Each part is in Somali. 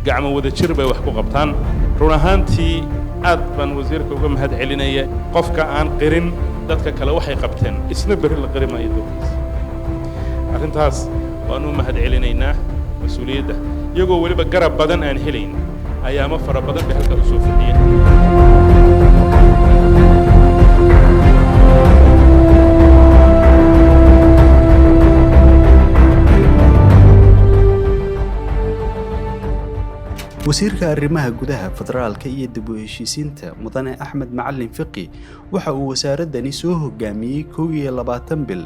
gacmo wada jir bay wax ku qabtaan run ahaantii aad baan wasiirka uga mahad celinaya qofka aan qirin dadka kale waxay qabteen isna bari la qarimayo dadkiisa arrintaas waan u mahad celinaynaa mas'uuliyadda iyagoo waliba garab badan aan helayn ayaamo fara badan bay halka u soo fadhiyeen wasiirka arrimaha gudaha federaalka iyo dib u heshiisiinta mudane Axmed Macallin Fiqi waxa uu wasaaradani soo hogaamiyay 21 bil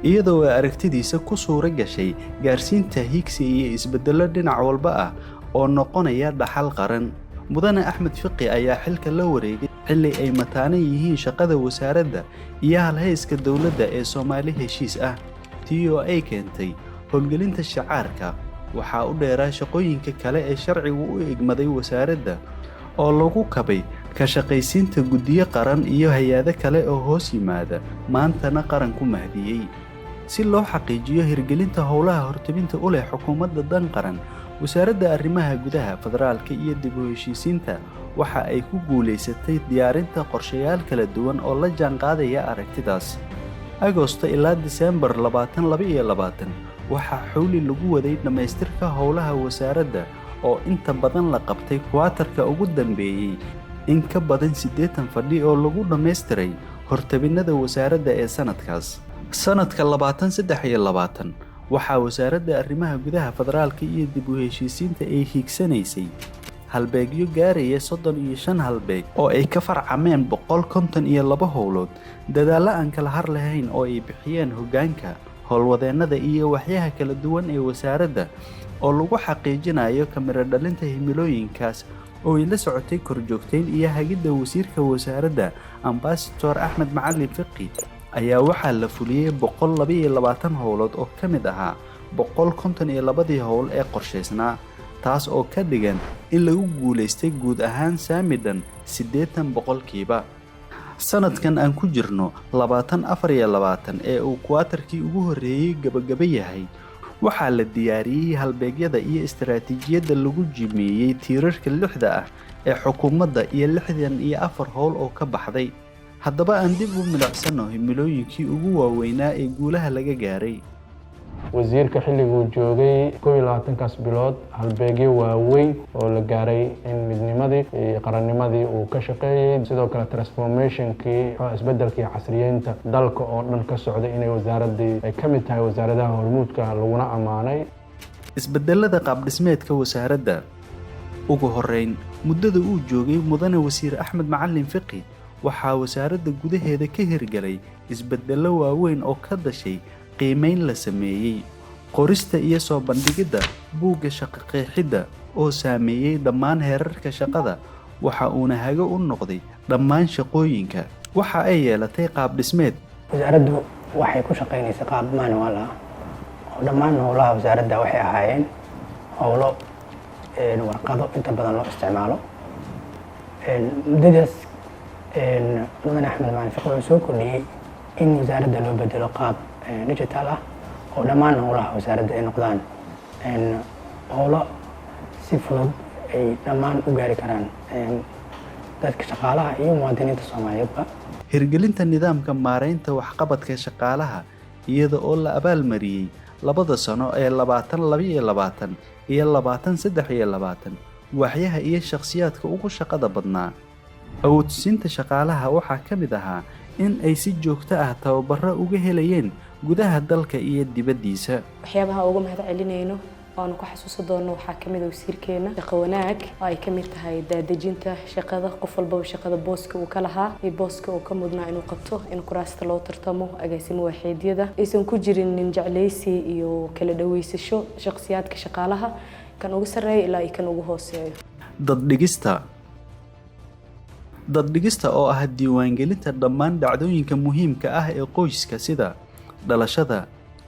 iyadoo aragtidiisa ku suura gashay gaarsiinta higsi iyo isbeddello dhinac walba ah oo noqonaya dhaxal qaran mudane Axmed Fiqi ayaa xilka la wareegay xilli ay mataanay yihiin shaqada wasaaradda iyo halhayska dawladda ee Soomaali heshiis ah tii oo ay keentay howlgelinta shacaarka waxaa u dheeraa shaqooyinka kale ee sharcigu u egmaday wasaaradda oo lagu kabay ka shaqaysiinta guddiyo qaran iyo hay'ado kale oo hoos yimaada maantana qaran ku mahdiyay si loo xaqiijiyo hirgelinta howlaha hortobinta u leh xukuumadda dan qaran wasaaradda arrimaha gudaha federaalka iyo dib u heshiisiinta waxa ay ku guuleysatay diyaarinta qorshayaal kala duwan oo la jaanqaadaya aragtidaas Agoosto ilaa Diseembar 2022 waxaa xawli lagu waday dhamaystirka howlaha wasaaradda oo inta badan la qabtay kwaatarka ugu dambeeyay in ka badan 80 fadhi oo lagu dhammaystiray hortabinada wasaaradda ee sanadkaas sanadka 2023 waxaa wasaaradda arrimaha gudaha federaalka iyo dib u heshiisiinta ay hiigsanaysay halbeegyo gaaraya 35 halbeeg oo ay ka farcameen 152 howlood dadaalo aan kala har lahayn oo ay bixiyeen hoggaanka howlwadeennada iyo waxyaha kala duwan ee wasaaradda oo lagu xaqiijinayo kamira dhalinta himilooyinkaas oo ay la socotay korjoogteyn iyo hagidda wasiirka wasaaradda Ambassador Axmed Macallin Fiqi ayaa waxaa la fuliyay 122 howlood oo ka mid ahaa 152 howl ee qorshaysnaa taas oo ka dhigan in lagu guuleystay guud ahaan saamidan 80% sanadkan aan ku jirno 2024 ee uu kwaatarkii ugu horeeyay gabagaba yahay waxaa la diyaariyay halbeegyada iyo istaraatiijiyadda lagu jimeeyay tiirarka 6 ah ee xukuumadda iyo 64 howl oo ka baxday haddaba aan dib u milicsano himilooyinkii ugu waaweynaa ee guulaha laga gaaray wasiirka xilliguu joogay 21 bilood halbeegyo waaweyn oo la gaaray in midnimadii iyo qarannimadii uu ka shaqeeyay sidoo kale transformationkii isbeddelkii casriyeynta dalka oo dhan ka socday inay wasaaradii ay ka mid tahay wasaaradaha hormuudka laguna amaanay isbeddelada qaab dhismeedka wasaaradda ugu horeyn muddada uu joogay mudane wasiir Axmed Macallin Fiqi waxaa wasaaradda gudaheeda ka hirgalay isbeddello waaweyn oo ka dhashay qiimeyn la sameeyay qorista iyo soo bandhigida buugga shaqo qeexidda oo saameeyay dhammaan heerarka shaqada waxa uuna hago u noqday dhammaan shaqooyinka waxa ay yeelatay qaab dhismeed wasaaraddu waxay ku shaqeynaysaa qaab manual ah oo dhammaan howlaha wasaaradda waxay ahaayeen howlo warqado inta badan loo isticmaalo muddadaas mudane Axmed Macallin Fiqi wuxuu soo kordhiyey in wasaaradda loo bedelo qaab digital ah oo dhammaan howlaha wasaaradda ay noqdaan howlo si fudud ay dhammaan u gaari karaan dadka shaqaalaha iyo muwaadiniinta Soomaaliyeedba hirgelinta nidaamka maareynta waxqabadka shaqaalaha iyada oo la abaalmariyay 2 sano ee 2022 iyo 2023 waxyaha iyo shakhsiyaadka ugu shaqada badnaa awoodsiinta shaqaalaha waxaa ka mid ahaa in ay si joogto ah tababarro uga helayeen gudaha dalka iyo dibaddiisa waxyaabaha ugu mahad celinayno oo ku xasuusan doono waxaa ka mid ah wasiirkeena shaqo wanaag oo ay ka mid tahay daadejinta shaqada qof walba shaqada booska uu ka lahaa iyo booska uu ka mudnaa inuu qabto in kuraasta loo tartamo agaasimo waaxeedyada aysan ku jirin nin jeclaysi iyo kala dhaweysasho shakhsiyaadka shaqaalaha kan ugu sarreeya ilaa kan ugu hooseeyo daddhigista oo ah diiwaangelinta dhammaan dhacdooyinka muhiimka ah ee qoyska sida dhalashada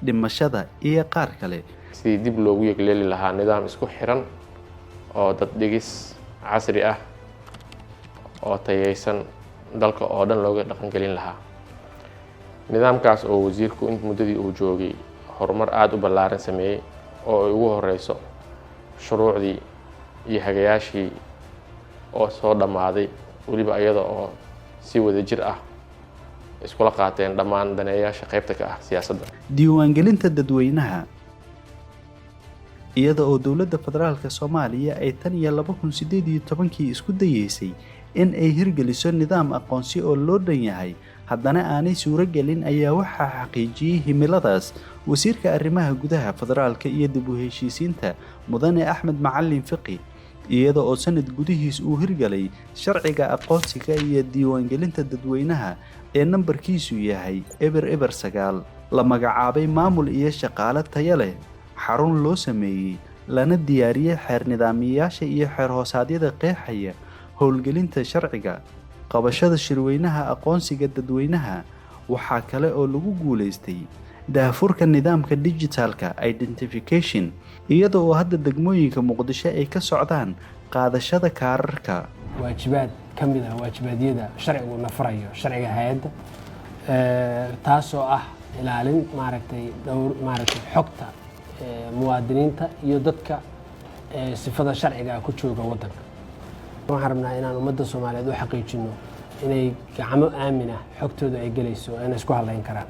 dhimashada iyo qaar kale sidii dib loogu yegleeli lahaa nidaam isku xiran oo daddhigis casri ah oo tayeysan dalka oo dhan looga dhaqangelin lahaa nidaamkaas oo wasiirku in muddadii uu joogay horumar aad u ballaaran sameeyay oo ay ugu horeyso shuruucdii iyo hagayaashii oo soo dhammaaday weliba iyada oo si wadajir ah iskula qaateen dhammaan daneeyaasha qaybta ka ah siyaasadda. diiwaangelinta dadweynaha iyada oo dowladda federaalka Soomaaliya ay tan iyo 2018 isku dayeysay in ay hirgeliso nidaam aqoonsi oo loo dhan yahay haddana aanay suuro gelin ayaa waxaa xaqiijiyay himiladaas wasiirka arrimaha gudaha federaalka iyo dib u heshiisiinta mudane Axmed Macallin Fiqi iyada oo sanad gudihiis uu hirgalay sharciga aqoonsiga iyo diiwaangelinta dadweynaha ee nambarkiisu yahay eber 9 la magacaabay maamul iyo shaqaale tayo leh xarun loo sameeyay lana diyaariyay xeer nidaamiyayaasha iyo xeer hoosaadyada qeexaya howlgelinta sharciga qabashada shirweynaha aqoonsiga dadweynaha waxaa kale oo lagu guuleystay daahfurka nidaamka digitalka identification iyada oo hadda degmooyinka Muqdisho ay ka socdaan qaadashada kaararka waajibaad kamid ah waajibaadyada sharcigu na farayo sharciga hay'adda taasoo ah ilaalin maaragtay xogta muwaadiniinta iyo dadka sifada sharciga ku jooga wadanka. waxaan rabnaa inaan ummadda Soomaaliyeed u xaqiijino inay gacmo aamin ah xogtooda ay galayso inay isku halayn karaan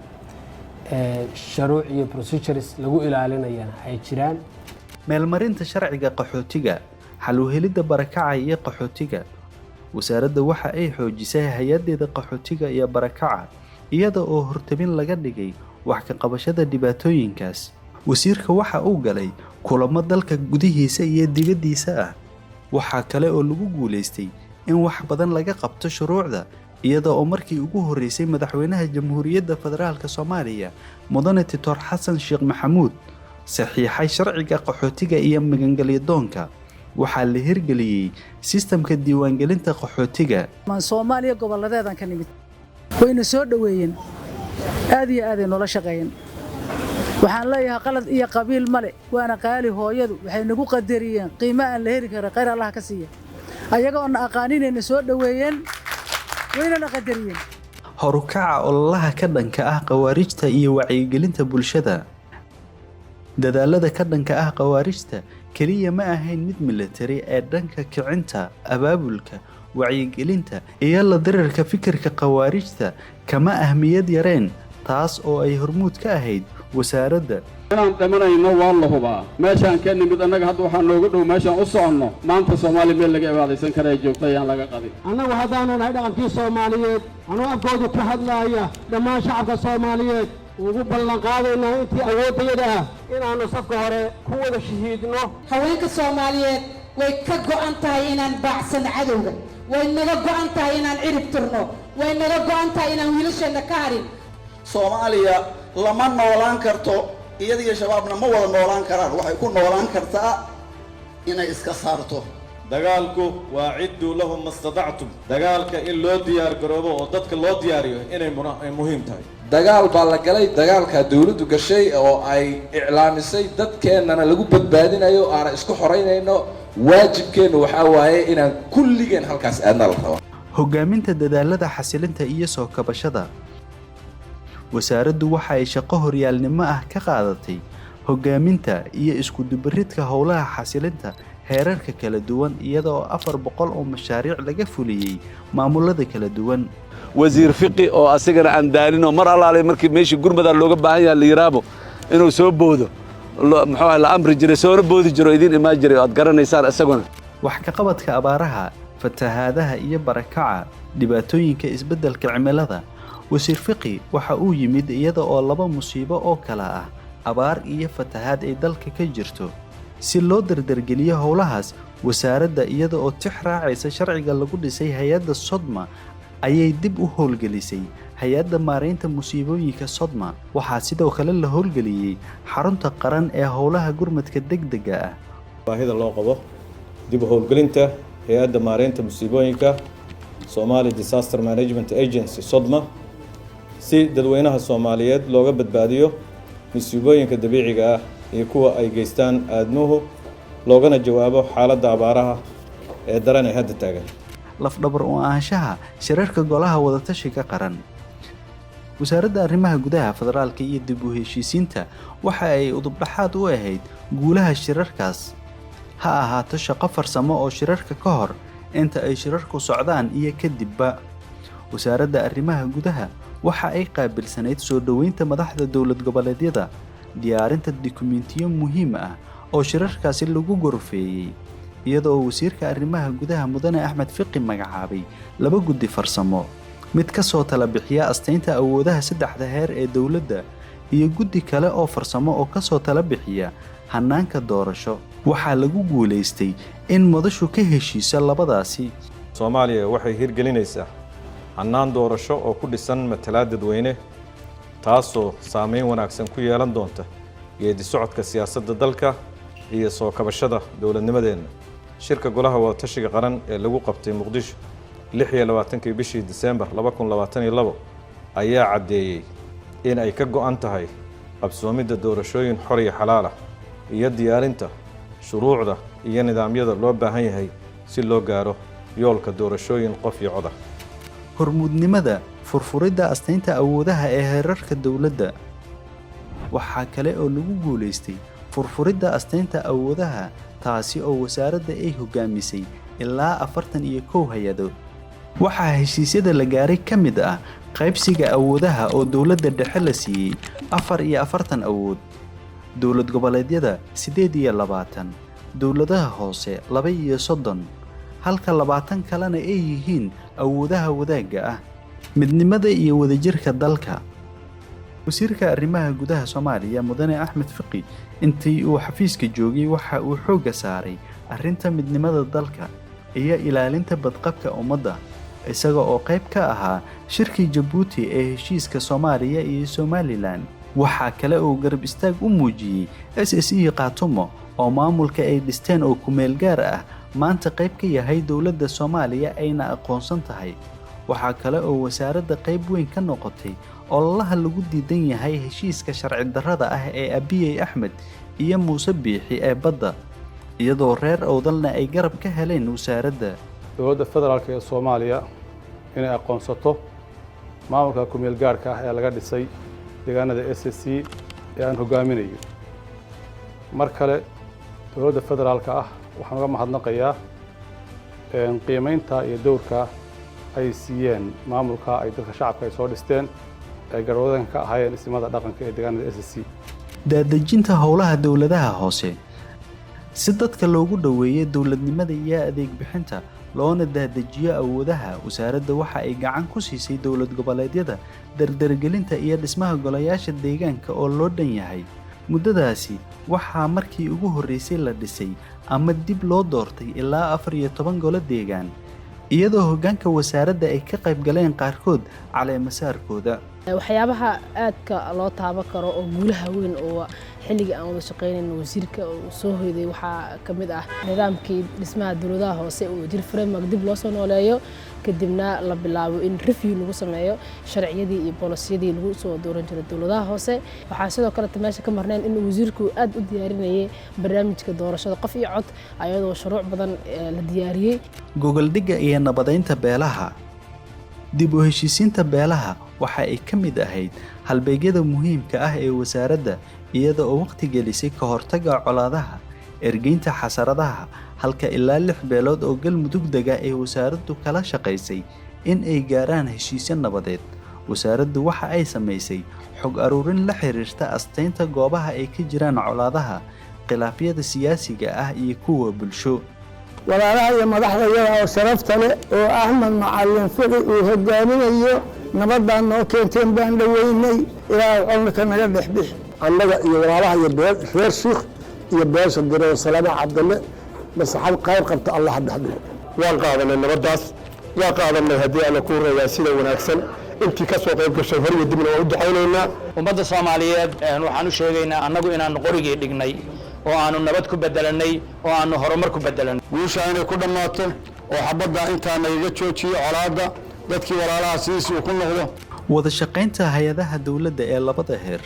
shuruuc iyo procedures lagu ilaalinayana ay jiraan. meelmarinta sharciga qaxootiga xal u helidda barakaca iyo qaxootiga wasaaradda waxa ay xoojisay hay'adeeda qaxootiga iyo barakaca iyada oo hortabin laga dhigay wax ka qabashada dhibaatooyinkaas. wasiirka waxa uu galay kulamo dalka gudihiisa iyo dibaddiisa ah waxa kale oo lagu guuleystay in wax badan laga qabto shuruucda iyada oo markii ugu horeysay madaxweynaha Jamhuuriyadda Federaalka Soomaaliya mudane Dr. Xasan Sheekh Maxamuud saxiixay sharciga qaxootiga iyo magangalyadoonka waxaa la hirgeliyay sistamka diiwaangelinta qaxootiga. Soomaaliya goboladeedan ka nimid wayna soo dhaweeyeen aad iyo aad ay nolol shaqeeyeen. waxaan leeyahay qalad iyo qabiil male waana qaali hooyadu waxay nagu qadariyeen qiimo aan la heli karin khayr Allah ka siiyo ayaga oo aqaaninayna soo dhaweeyeen wayna qadariyeen. horukaca ololaha ka dhanka ah qawaarijta iyo wacyigelinta bulshada dadaalada ka dhanka ah qawaarijta kaliya ma ahayn mid military ee dhanka kicinta abaabulka wacyigelinta iyo la diriirka fikirka qawaarijta kama ahmiyad yareen taas oo ay hormuud ka ahayd wasaaradda. inaan dhamanayno waa la hubaa meeshaan ka nimid annaga hadda waxaa noogu dhow meeshaan u soconno maanta Soomaali meel laga ibaadaysan kara ay joogto ayaan laga qadin. annagu haddaanu nahay dhaqankii Soomaaliyeed anuu afkooda ka hadlaaya dhammaan shacabka Soomaaliyeed ugu ballan qaadaynaa intii awoodayada ah inaanu safka hore ku wada shahiidno. haweenka Soomaaliyeed way ka go'an tahay inaan baacsan cadowga way naga go'an tahay inaan cirib tirno way naga go'an tahay inaan wiilasheena ka harin. Soomaaliya lama noolaan karto iyadii shabaabna ma wada noolaan karaan waxay ku noolaan kartaa inay iska saarto. dagaalku waa ciddu lahum mastadactum dagaalka in loo diyaar garoobo oo dadka loo diyaariyo inay muhiim tahay. dagaal baa la galay dagaalka dawladdu gashay oo ay iclaamisay dadkeenana lagu badbaadinayo aan isku xoreynayno waajibkeenu waxa waaye inaan kulligeen halkaas aadna la rabo. hogaaminta dadaalada xasilinta iyo soo kabashada wasaaraddu waxa ay shaqo horyaalnimo ah ka qaadatay hogaaminta iyo isku dubaridka howlaha xasilinta heerarka kala duwan iyada oo 400 oo mashaariic laga fuliyay maamulada kala duwan. wasiir Fiqi oo asagana aan daalino mar alaale markii meeshii gurmada looga baahan yahay la yiraahdo inuu soo boodo muxuu la amri jiray soo boodi jiro idin imaan jiray aad garanaysaan asaguna wax ka qabadka abaaraha fatahaadaha iyo barakaca dhibaatooyinka isbeddelka cimilada. wasiir Fiqi waxa uu yimid iyada oo laba musiibo oo kala ah abaar iyo fatahaad ay dalka ka jirto si loo dardargeliyo howlahaas wasaaradda iyada oo tix raacaysa sharciga lagu dhisay hay'adda Sodma ayay dib u howlgelisay hay'adda maareynta musiibooyinka Sodma waxaa sidoo kale la howlgeliyay xarunta qaran ee howlaha gurmadka degdega ah. baahida loo qabo dib u howlgelinta hay'adda maareynta musiibooyinka Somali Disaster Management Agency Sodma si dadweynaha Soomaaliyeed looga badbaadiyo musiibooyinka dabiiciga ah iyo kuwa ay geystaan aadnuhu loogana jawaabo xaaladda abaaraha ee daran ee hadda taagan. lafdhabar u ahaanshaha shirarka golaha wadatashiga qaran wasaaradda arrimaha gudaha federaalka iyo dib u heshiisiinta waxa ay udub dhaxaad u ahayd guulaha shirarkaas ha ahaato shaqo farsamo oo shirarka ka hor inta ay shirarku socdaan iyo kadibba. wasaaradda arrimaha gudaha waxa ay qaabilsanayd soo dhoweynta madaxda dowlad goboleedyada, diyaarinta dukumiintiyo muhiim ah oo shirarkaasi lagu gorfeeyey, iyadoo wasiirka arrimaha gudaha mudane Axmed Fiqi magacaabay 2 guddi farsamo, mid ka soo tala bixiya astaynta awoodaha 3 heer ee dowladda iyo guddi kale oo farsamo oo ka soo tala bixiya hannaanka doorasho. waxaa lagu guuleystay in madashu ka heshiisa labadaasi. Soomaaliya waxay hirgelinaysaa hannaan doorasho oo ku dhisan matalaad dadweyne, taasoo saameyn wanaagsan ku yeelan doonta geedi socodka siyaasadda dalka iyo soo kabashada dowladnimadeena. shirka golaha wadatashiga qaran ee lagu qabtay Muqdisho 26 bishii Diseembar 2022 ayaa caddeeyay in ay ka go'an tahay qabsoomidda doorashooyin xor iyo xalaal ah iyo diyaarinta shuruucda iyo nidaamyada loo baahan yahay si loo gaaro yoolka doorashooyin qof iyo cod ah. hormuudnimada furfuridda astaynta awoodaha ee heerarka dowladda. waxaa kale oo lagu guuleystay furfuridda astaynta awoodaha, taasi oo wasaaradda ay hogaamisay ilaa 41 hay-adood. waxaa heshiisyada la gaaray ka mid ah qaybsiga awoodaha oo dowladda dhexe la siiyey 44 awood, dowlad goboleedyada 28, dowladaha hoose 32, halka 20 kalena ay yihiin awoodaha wadaagga ah. midnimada iyo wadajirka dalka. wasiirka arrimaha gudaha Soomaaliya mudane Axmed Fiqi intii uu xafiiska joogay waxa uu xooga saaray arrinta midnimada dalka iyo ilaalinta badqabka ummadda, isaga oo qayb ka ahaa shirkii Djibouti ee heshiiska Soomaaliya iyo Somaliland. waxaa kale oo garab istaag u muujiyey SSE Qaatumo oo maamulka ay dhisteen oo ku meel gaar ah maanta qayb ka yahay dowladda Soomaaliya ayna aqoonsan tahay. waxaa kale oo wasaaradda qayb weyn ka noqotay ololaha lagu diidan yahay heshiiska sharci darrada ah ee Abiy Ahmed iyo Muuse Biixi ee badda, iyadoo reer Awdalna ay garab ka heleen wasaaradda. dowladda federaalka ee Soomaaliya inay aqoonsato maamulka ku meel gaarka ah ee laga dhisay deegaanada SSE ee aan hogaaminayo. mar kale dowladda federaalka ah waxaan uga mahadnaqayaa qiimeynta iyo dowrka ay siiyeen maamulka ay dadka shacabka ay soo dhisteen ay garwadeen ka ahaayeen ismada dhaqanka ee deegaanada SSE. daadejinta howlaha dowladaha hoose si dadka loogu dhaweeyo dowladnimada iyo adeeg bixinta loona daadejiyo awoodaha. wasaaradda waxa ay gacan ku siisay dowlad goboleedyada dardargelinta iyo dhismaha golayaasha deegaanka oo loo dhan yahay. muddadaasi waxaa markii ugu horreysay la dhisay ama dib loo doortay ilaa 14 golo deegaan, iyadoo hoggaanka wasaaradda ay ka qayb galeen qaarkood caleemasaarkooda. waxyaabaha aadka loo taaban karo oo guulaha weyn oo xilliga aan wada shaqeynayno wasiirka uu soo hoyday waxaa ka mid ah nidaamkii dhismaha dowladaha hoose oo jir framework dib loo soo nooleeyo, kadibna la bilaabo in review lagu sameeyo sharciyadii iyo boolisiyadii lagu soo dooran jiray dowladaha hoose. waxaa sidoo kale meesha ka marneen in wasiirku aad u diyaarinayay barnaamijka doorashada qof iyo cod, ayadoo shuruuc badan la diyaariyey. gogoldhigga iyo nabadeynta beelaha. dib u heshiisiinta beelaha waxa ay ka mid ahayd halbeegyada muhiimka ah ee wasaaradda, iyada oo waqti gelisay ka hortagga colaadaha, ergeynta xasaradaha, halka ilaa 6 beelood oo galmudug dega ee wasaaraddu kala shaqaysay in ay gaaraan heshiisyo nabadeed. wasaaraddu waxa ay samaysay xog aruurin la xiriirta astaynta goobaha ay ka jiraan colaadaha, khilaafyada siyaasiga ah iyo kuwa bulsho. walaalaha iyo madaxda iyaga oo sharafta leh oo Axmed Macallin Fiqi uu hogaaminayo nabadaan noo keenteen baan dhaweynay ilaa codka naga dhexbix. annaga iyo walaalaha iyo reer Sheekh iyo beesha Garowe Salaama Cabdalle masaxab qayb qabta Allah dhexdhig. waan qaadanay nabadaas, waan qaadanay haddii aan ku reeyaa sida wanaagsan intii ka soo qayb gashay hor iyo dibna u ducaynaynaa. ummadda Soomaaliyeed waxaan u sheegaynaa annagu inaan qorigii dhignay oo aanu nabad ku bedelanay oo aanu horumar ku bedelanay. guusha inay ku dhammaato oo xabadda intaa naga joojiyo colaadda dadkii walaalaha sidiisa uu ku noqdo. wada shaqaynta hay-adaha dowladda ee labada heer.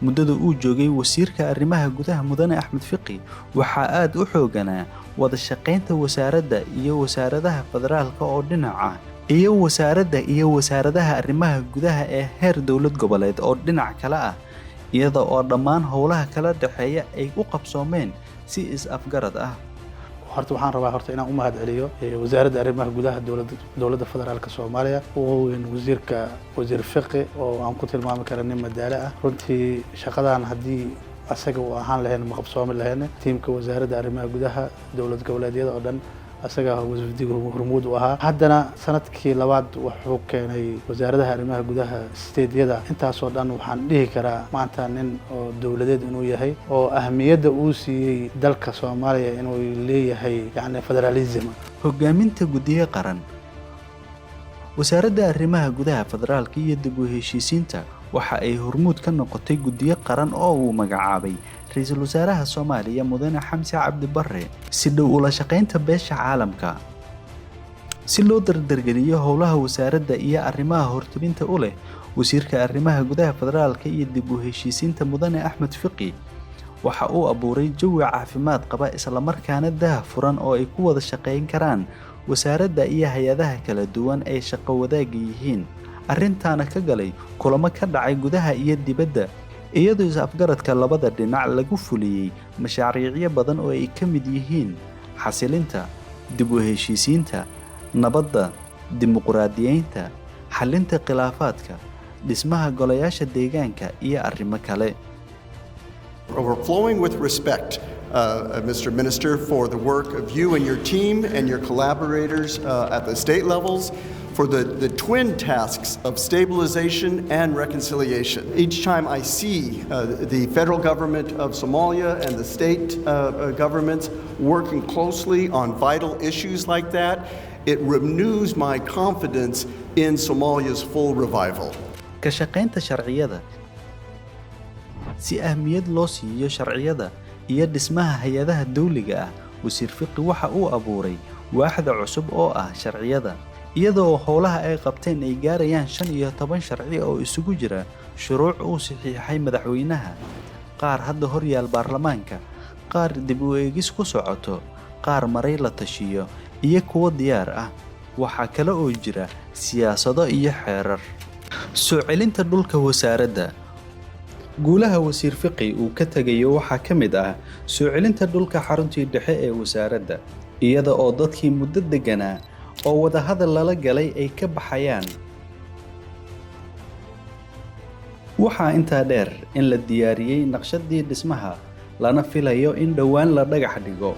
muddada uu joogay wasiirka arrimaha gudaha mudane Axmed Fiqi waxaa aad u xooganaa wada shaqaynta wasaaradda iyo wasaaradaha federaalka oo dhinaca iyo wasaaradda iyo wasaaradaha arrimaha gudaha ee heer dowlad goboleed oo dhinac kale ah, iyada oo dhammaan howlaha kala dhaxeeya ay u qabsoomeen si is-afgarad ah. horta waxaan rabaa inaan u mahad celiyo wasaaradda arrimaha gudaha dowladda federaalka Soomaaliya oo weyn wasiir Fiqi oo aan ku tilmaami kara nin madaala ah runtii shaqadan haddii asaga uu ahaan lahayn ma qabsoomi lahayn tiimka wasaaradda arrimaha gudaha dowlad goboleedyada oo dhan asaga wasiirka hormuud u ahaa haddana sanadkii labaad wuxuu keenay wasaaradaha arrimaha gudaha steedyada intaas oo dhan waxaan dhihi karaa maanta nin oo dowladeed inuu yahay oo ahmiyadda uu siiyay dalka Soomaaliya inuu leeyahay yacni federalism hogaaminta guddiga qaran wasaaradda arrimaha gudaha federaalka iyo dib u heshiisiinta waxa ay hormuud ka noqotay guddiga qaran oo uu magacaabay ra'iisul wasaaraha Soomaaliya Mudane Xamse Cabdi Barre si dhow ula shaqaynta beesha caalamka si loo dardargeliyo howlaha wasaaradda iyo arrimaha hortibinta u leh wasiirka arrimaha gudaha federaalka iyo dib u heshiisiinta Mudane Axmed Fiqi waxa uu abuuray jawi caafimaad qaba isla markaana daahfuran oo ay ku wada shaqayn karaan wasaaradda iyo hay'adaha kala duwan ay shaqo wadaag yihiin arrintaana ka galay kulamo ka dhacay gudaha iyo dibadda iyadoo is-afgaradka labada dhinac lagu fuliyay mashaariicyo badan oo ay ka mid yihiin xasilinta dib u heshiisiinta nabadda dimuqraadiyeynta xalinta khilaafaadka dhismaha golayaasha deegaanka iyo arrimo kale overflowing with respect Mr. Minister, for the work of you and your team and your collaborators at the state levels, for the twin tasks of stabilization and reconciliation. Each time I see the federal government of Somalia and the state governments working closely on vital issues like that, it renews my confidence in Somalia's full revival. Ka shaqaynta sharciyada si ahmiyad loo siiyo sharciyada iyo dhismaha hay'adaha dawliga ah wasiir Fiqi waxa uu abuuray waaxda cusub oo ah sharciyada iyadoo howlaha ay qabteen ay gaarayaan 15 sharci oo isugu jira shuruuc uu saxiixay madaxweynaha qaar hadda hor yaal baarlamaanka qaar dib u eegis ku socoto qaar maray la tashiyo iyo kuwa diyaar ah waxa kale oo jira siyaasado iyo xeerar soo celinta dhulka wasaaradda guulaha wasiir Fiqi uu ka tagayo waxa kamid ah soo celinta dhulka xaruntii dhexe ee wasaaradda iyada oo dadkii muddo deganaa oo wada hadal lala galay ay ka baxayaan waxa inta dheer in la diyaariyay naqshadii dhismaha lana filayo in dhawaan la dhagax dhigo